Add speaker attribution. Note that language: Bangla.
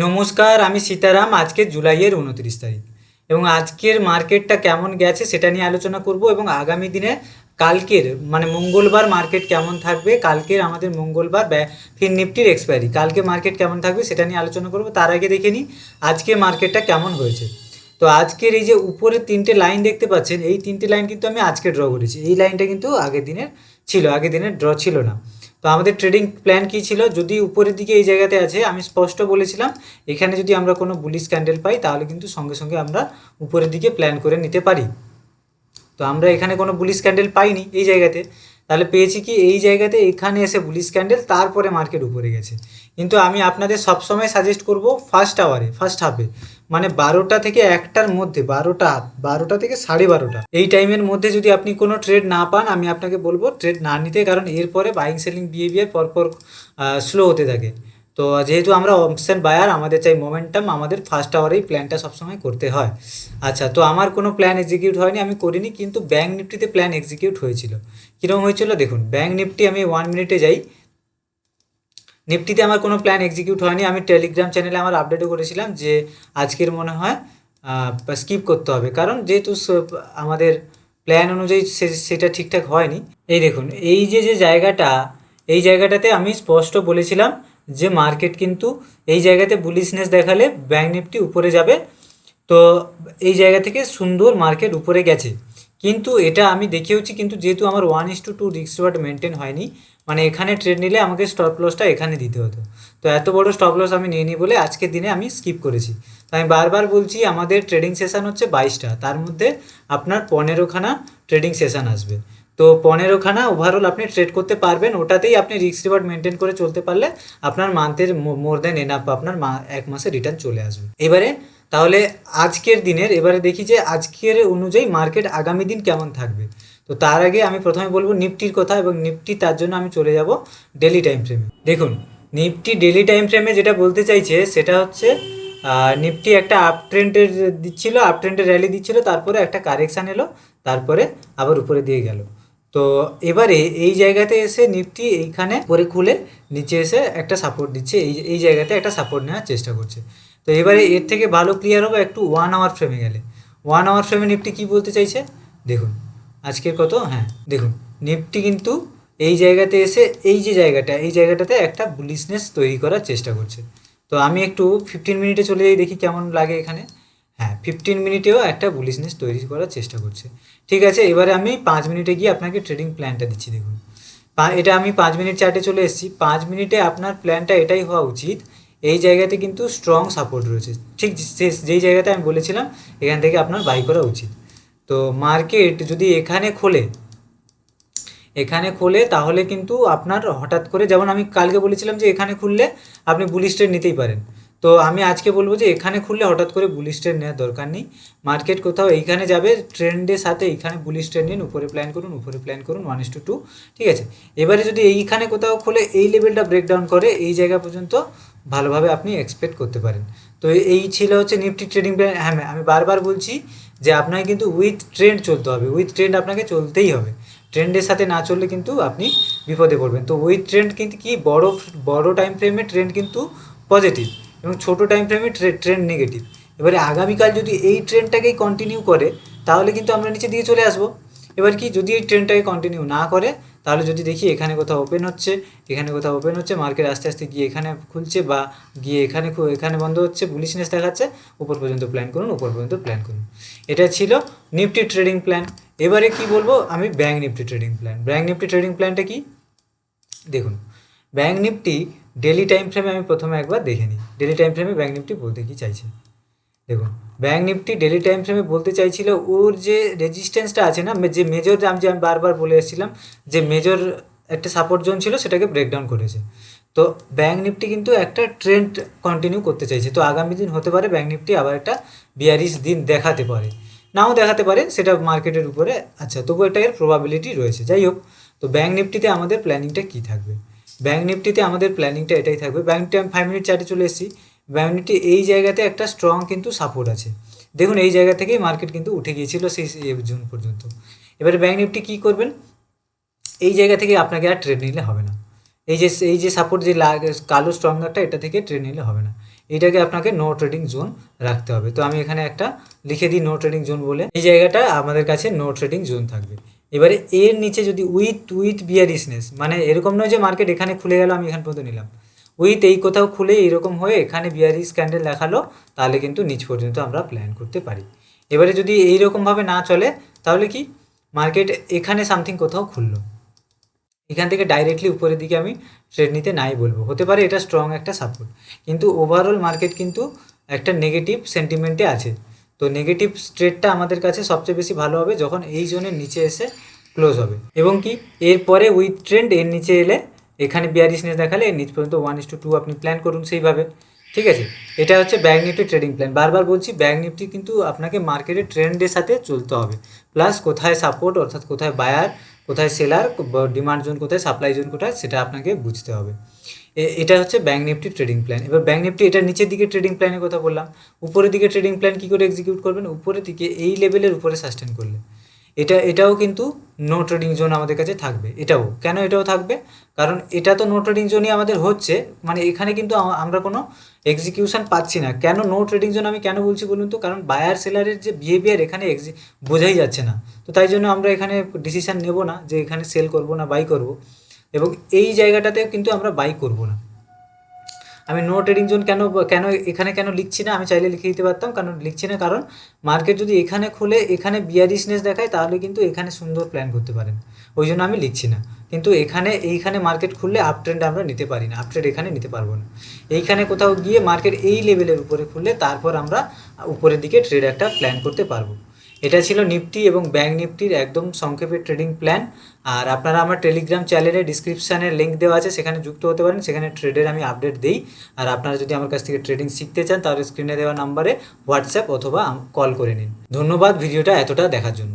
Speaker 1: নমস্কার, আমি সীতারাম। আজকে জুলাইয়ের 29 তারিখ এবং আজকের মার্কেটটা কেমন গেছে সেটা নিয়ে আলোচনা করব এবং আগামী দিনে কালকের মানে মঙ্গলবার মার্কেট কেমন থাকবে। কালকের আমাদের মঙ্গলবার ফিন নিফটির এক্সপায়ারি, কালকে মার্কেট কেমন থাকবে সেটা নিয়ে আলোচনা করব। তার আগে দেখে নিই আজকে মার্কেটটা কেমন হয়েছে। তো আজকের এই যে উপরে তিনটে লাইন দেখতে পাচ্ছেন, এই তিনটে লাইন কিন্তু আমি আজকে ড্র করেছি। এই লাইনটা কিন্তু আগের দিনের ছিল, আগের দিনের ড্র ছিল না। তো আমাদের ট্রেডিং প্ল্যান কী ছিল, যদি উপরের দিকে এই জায়গাতে আছে আমি স্পষ্ট বলেছিলাম এখানে যদি আমরা কোনো বুলিশ ক্যান্ডেল পাই তাহলে কিন্তু সঙ্গে সঙ্গে আমরা উপরের দিকে প্ল্যান করে নিতে পারি। তো আমরা এখানে কোনো বুলিশ ক্যান্ডেল পাইনি এই জায়গাতে, তাহলে পেয়েছি কি এই জায়গাতে এখানে এসে বুলিশ ক্যান্ডেল, তারপরে মার্কেট উপরে গেছে। কিন্তু আমি আপনাদের সবসময় সাজেস্ট করব ফার্স্ট আওয়ারে, ফার্স্ট হাফে, মানে 12টা থেকে 1টার মধ্যে, 12টা থেকে 12:30 এই টাইমের মধ্যে যদি আপনি কোনো ট্রেড না পান, আমি আপনাকে বলবো ট্রেড না নিতে, কারণ এরপরে বাইং সেলিং বিহেভিয়ার পরপর স্লো হতে থাকে। তো যেহেতু আমরা অপশান বায়ার, আমাদের চাই মোমেন্টাম, আমাদের ফার্স্ট আওয়ারেই প্ল্যানটা সবসময় করতে হয়। আচ্ছা, তো আমার কোনো প্ল্যান এক্সিকিউট হয়নি, আমি করিনি, কিন্তু ব্যাঙ্ক নিফটিতে প্ল্যান এক্সিকিউট হয়েছিল। কীরকম হয়েছিল দেখুন, ব্যাঙ্ক নিফটি আমি 1 মিনিটে যাই। নিফটিতে আমার কোনো প্ল্যান এক্সিকিউট হয়নি। আমি টেলিগ্রাম চ্যানেলে আমার আপডেটও করেছিলাম যে আজকের মনে হয় স্কিপ করতে হবে, কারণ যেহেতু আমাদের প্ল্যান অনুযায়ী সেটা ঠিকঠাক হয়নি। এই দেখুন, এই যে যে জায়গাটা, এই জায়গাটাতে আমি স্পষ্ট বলেছিলাম যে মার্কেট কিন্তু এই জায়গাতে বুলিশনেস দেখালে ব্যাঙ্ক নিফটি উপরে যাবে। তো এই জায়গা থেকে সুন্দর মার্কেট উপরে গেছে, কিন্তু এটা আমি দেখিয়েছি। কিন্তু যেহেতু আমার 1:2 রিস্ক রিওয়ার্ড মেনটেন হয়নি, মানে এখানে ট্রেড নিলে আমাকে স্টপ লসটা এখানে দিতে হতো। তো এত বড় স্টপ লস আমি নিয়ে নিই বলে আজকের দিনে আমি স্কিপ করেছি। তো আমি বারবার বলছি আমাদের ট্রেডিং সেশন হচ্ছে 22টা, তার মধ্যে আপনার 15খানা ট্রেডিং সেশন আসবে। তো 15খানা ওভারঅল আপনি ট্রেড করতে পারবেন, ওটাতেই আপনি রিস্ক রিওয়ার্ড মেনটেন করে চলতে পারলে আপনার মান্থের মোর দেন এনাফ, আপনার 1 মাসে রিটার্ন চলে আসবে। এবারে তাহলে আজকের দিনের, এবারে দেখি যে আজকের অনুযায়ী মার্কেট আগামী দিন কেমন থাকবে। তো তার আগে আমি প্রথমে বলবো নিফটির কথা, এবং নিফটি তার জন্য আমি চলে যাব ডেলি টাইম ফ্রেমে। দেখুন, নিফটি ডেলি টাইম ফ্রেমে যেটা বলতে চাইছে সেটা হচ্ছে নিফটি একটা আপ ট্রেন্ডের দিচ্ছিল, আপ ট্রেন্ডের র্যালি দিচ্ছিল, তারপরে একটা কারেকশান এলো, তারপরে আবার উপরে দিয়ে গেল। তো এবারে এই জায়গাতে এসে নিফটি এইখানে পরে খুলে নিচে এসে একটা সাপোর্ট দিচ্ছে, এই জায়গাতে একটা সাপোর্ট নেওয়ার চেষ্টা করছে। তো এবারে এর থেকে ভালো ক্লিয়ার হবে একটু 1 আওয়ার ফ্রেমে গেলে। 1 আওয়ার ফ্রেমে নিফটি কী বলতে চাইছে দেখুন, আজকের কত, হ্যাঁ দেখুন, নিফটি কিন্তু এই জায়গাতে এসে এই যে জায়গাটা, এই জায়গাটাতে একটা বুলিশনেস তৈরি করার চেষ্টা করছে। তো আমি একটু 15 মিনিটে চলে যাই, দেখি কেমন লাগে এখানে। হ্যাঁ, 15 মিনিটেও একটা বুলিশনেস তৈরি করার চেষ্টা করছে। ঠিক আছে, এবারে আমি 5 মিনিটে গিয়ে আপনাকে ট্রেডিং প্ল্যানটা দিচ্ছি। দেখুন, এটা আমি 5 মিনিট চার্টে চলে এসেছি। 5 মিনিটে আপনার প্ল্যানটা এটাই হওয়া উচিত, এই জায়গাতে কিন্তু স্ট্রং সাপোর্ট রয়েছে, ঠিক যেই জায়গাতে আমি বলেছিলাম এখান থেকে আপনার বাই করা উচিত। তো মার্কেট যদি এখানে খোলে তাহলে কিন্তু আপনার হঠাৎ করে, যেমন আমি কালকে বলেছিলাম যে এখানে খুললে আপনি বুলিশ ট্রেড নিতেই পারেন, তো আমি আজকে বলবো যে এখানে খুললে হঠাৎ করে বুলিশ ট্রেড নেওয়ার দরকার নেই। মার্কেট কোথাও এইখানে যাবে ট্রেন্ডের সাথে, এইখানে বুলিশ ট্রেড নিন, উপরে প্ল্যান করুন, উপরে প্ল্যান করুন 1:2। ঠিক আছে, এবারে যদি এইখানে কোথাও খোলে এই লেভেলটা ব্রেকডাউন করে এই জায়গা পর্যন্ত ভালোভাবে আপনি এক্সপেক্ট করতে পারেন। তো এই ছিল হচ্ছে নিফটি ট্রেডিং প্ল্যান। হ্যাঁ, আমি বারবার বলছি যে আপনাকে কিন্তু উইথ ট্রেন্ড চলতে হবে, উইথ ট্রেন্ড আপনাকে চলতেই হবে। ট্রেন্ডের সাথে না চললে কিন্তু আপনি বিপদে পড়বেন। তো উইথ ট্রেন্ড কিন্তু কি, বড় টাইম ফ্রেমে ট্রেন্ড কিন্তু পজিটিভ এবং ছোটো টাইম ফ্রেমে ট্রেন্ড নেগেটিভ। এবারে আগামীকাল যদি এই ট্রেন্ডটাকেই কন্টিনিউ করে তাহলে কিন্তু আমরা নিচে দিকে চলে আসবো। এবার কি, যদি এই ট্রেন্ডটাকে কন্টিনিউ না করে তাহলে যদি দেখি এখানে কোথাও ওপেন হচ্ছে, এখানে কোথাও ওপেন হচ্ছে, মার্কেট আস্তে আস্তে গিয়ে এখানে খুলছে বা গিয়ে এখানে বন্ধ হচ্ছে, বুলিশনেস দেখাচ্ছে, উপর পর্যন্ত প্ল্যান করুন, উপর পর্যন্ত প্ল্যান করুন। এটা ছিল নিফটি ট্রেডিং প্ল্যান। এবারে কি বলবো আমি bank Nifty trading plan. Bank Nifty trading প্ল্যানটা কি দেখুন, ব্যাঙ্ক নিফটি ডেলি টাইম ফ্রেমে আমি প্রথমে একবার দেখে নিই ডেলি টাইম ফ্রেমে ব্যাঙ্ক নিফটি বলতে কী চাইছে। দেখুন, ব্যাঙ্ক নিফটি ডেলি টাইম ফ্রেমে বলতে চাইছিল ওর যে রেজিস্ট্যান্সটা আছে না, যে মেজর, আমি বারবার বলে এসেছিলাম যে মেজর একটা সাপোর্ট জোন ছিল সেটাকে ব্রেকডাউন করেছে। তো ব্যাঙ্ক নিফটি কিন্তু একটা ট্রেন্ড কন্টিনিউ করতে চাইছে। তো আগামী দিন হতে পারে ব্যাঙ্ক নিফটি আবার একটা বিয়ারিশ দিন দেখাতে পারে, নাও দেখাতে পারে, সেটা মার্কেটের উপরে। আচ্ছা, তবু একটা এর প্রবাবিলিটি রয়েছে। যাই হোক, তো ব্যাঙ্ক নিফটিতে আমাদের প্ল্যানিংটা কী থাকবে, ব্যাঙ্ক নিফটিতে আমাদের প্ল্যানিংটা এটাই থাকবে। ব্যাঙ্ক নিফটি আমি 5 মিনিট চার্টে চলে এসেছি। ব্যাঙ্ক নিফটি এই জায়গাতে একটা স্ট্রং কিন্তু সাপোর্ট আছে। দেখুন, এই জায়গা থেকেই মার্কেট কিন্তু উঠে গিয়েছিল সেই জুন পর্যন্ত। এবারে ব্যাঙ্ক নিফটি কী করবেন, এই জায়গা থেকে আপনাকে আর ট্রেড নিলে হবে না। এই যে সাপোর্ট, যে কালো স্ট্রং একটা, এটা থেকে ট্রেড নিলে হবে না। এটাকে আপনাকে নো ট্রেডিং জোন রাখতে হবে। তো আমি এখানে একটা লিখে দিই নো ট্রেডিং জোন বলে, এই জায়গাটা আমাদের কাছে নো ট্রেডিং জোন থাকবে। এবারে এর নিচে যদি উইথ বিয়ারিশনেস, মানে এরকম নয় যে মার্কেট এখানে খুলে গেল আমি এখান পর্যন্ত নিলাম, উইথ এই কোথাও খুলে এরকম হয়ে এখানে বিয়ারিশ ক্যান্ডেল দেখালো, তাহলে কিন্তু নিচ পর্যন্ত আমরা প্ল্যান করতে পারি। এবারে যদি এইরকমভাবে না চলে তাহলে কি, মার্কেট এখানে সামথিং কোথাও খুললো, এখান থেকে ডাইরেক্টলি উপরের দিকে আমি ট্রেড নিতে নাই বলবো, হতে পারে এটা স্ট্রং একটা সাপোর্ট, কিন্তু ওভারঅল মার্কেট কিন্তু একটা নেগেটিভ সেন্টিমেন্টে আছে। তো নেগেটিভ ট্রেডটা আমাদের কাছে সবচেয়ে বেশি ভালো হবে যখন এই জোনের নিচে এসে ক্লোজ হবে, এবং কি এরপরে উইথ ট্রেন্ড এর নিচে এলে এখানে বিয়ারিশনেস দেখালে এর নিচ পর্যন্ত 1:2 আপনি প্ল্যান করুন সেইভাবে, ঠিক আছে। এটা হচ্ছে ব্যাঙ্ক নিফটি ট্রেডিং প্ল্যান। বারবার বলছি, ব্যাঙ্ক নিফটি কিন্তু আপনাকে মার্কেটের ট্রেন্ডের সাথে চলতে হবে, প্লাস কোথায় সাপোর্ট অর্থাৎ কোথায় বায়ার, কোথায় সেলার, ডিমান্ড জোন কোথায়, সাপ্লাই জোন কোথায়, সেটা আপনাকে বুঝতে হবে। এটা হচ্ছে ব্যাঙ্ক নিফটি ট্রেডিং প্ল্যান। এবার ব্যাঙ্ক নিফটি এটার নিচের দিকে ট্রেডিং প্ল্যানের কথা বললাম, উপরের দিকে ট্রেডিং প্ল্যান কী করে এক্সিকিউট করবেন, উপরের দিকে এই লেভেলের উপরে সাস্টেন করলে এটাও কিন্তু নো ট্রেডিং জোন আমাদের কাছে থাকবে। এটাও কেন এটাও থাকবে, কারণ এটা তো নো ট্রেডিং জোনই আমাদের হচ্ছে, মানে এখানে কিন্তু আমরা কোনো এক্সিকিউশন পাচ্ছি না। কেন নো ট্রেডিং জোন আমি কেন বলছি বলুন তো, কারণ বায়ার সেলারের যে বিহেভিয়ার এখানে বোঝাই যাচ্ছে না, তো তাই জন্য আমরা এখানে ডিসিশান নেব না যে এখানে সেল করব না বাই করব, এবং এই জায়গাটাতে কিন্তু আমরা বাই করব না। আমি নো ট্রেডিং জোন কেন লিখছি না, আমি চাইলে লিখে দিতে পারতাম, কারণ লিখছি না কারণ মার্কেট যদি এখানে খুলে এখানে বিয়ারিশনেস দেখায় তাহলে কিন্তু এখানে সুন্দর প্ল্যান করতে পারেন, ওই জন্য আমি লিখছি না। কিন্তু এইখানে মার্কেট খুললে আপ ট্রেন্ড আমরা নিতে পারি না, আপ ট্রেন্ড এখানে নিতে পারবো না। এইখানে কোথাও গিয়ে মার্কেট এই লেভেলের উপরে খুললে তারপর আমরা উপরের দিকে ট্রেড একটা প্ল্যান করতে পারবো। এটা ছিল নিফটি এবং ব্যাঙ্ক নিফটির একদম সংক্ষেপে ট্রেডিং প্ল্যান। আর আপনারা আমার টেলিগ্রাম চ্যানেলে ডিসক্রিপশানে লিঙ্ক দেওয়া আছে, সেখানে যুক্ত হতে পারেন, সেখানে ট্রেডের আমি আপডেট দিই। আর আপনারা যদি আমার কাছ থেকে ট্রেডিং শিখতে চান তাহলে স্ক্রিনে দেওয়া নাম্বারে হোয়াটসঅ্যাপ অথবা কল করে নিন। ধন্যবাদ ভিডিওটা এতটা দেখার জন্য।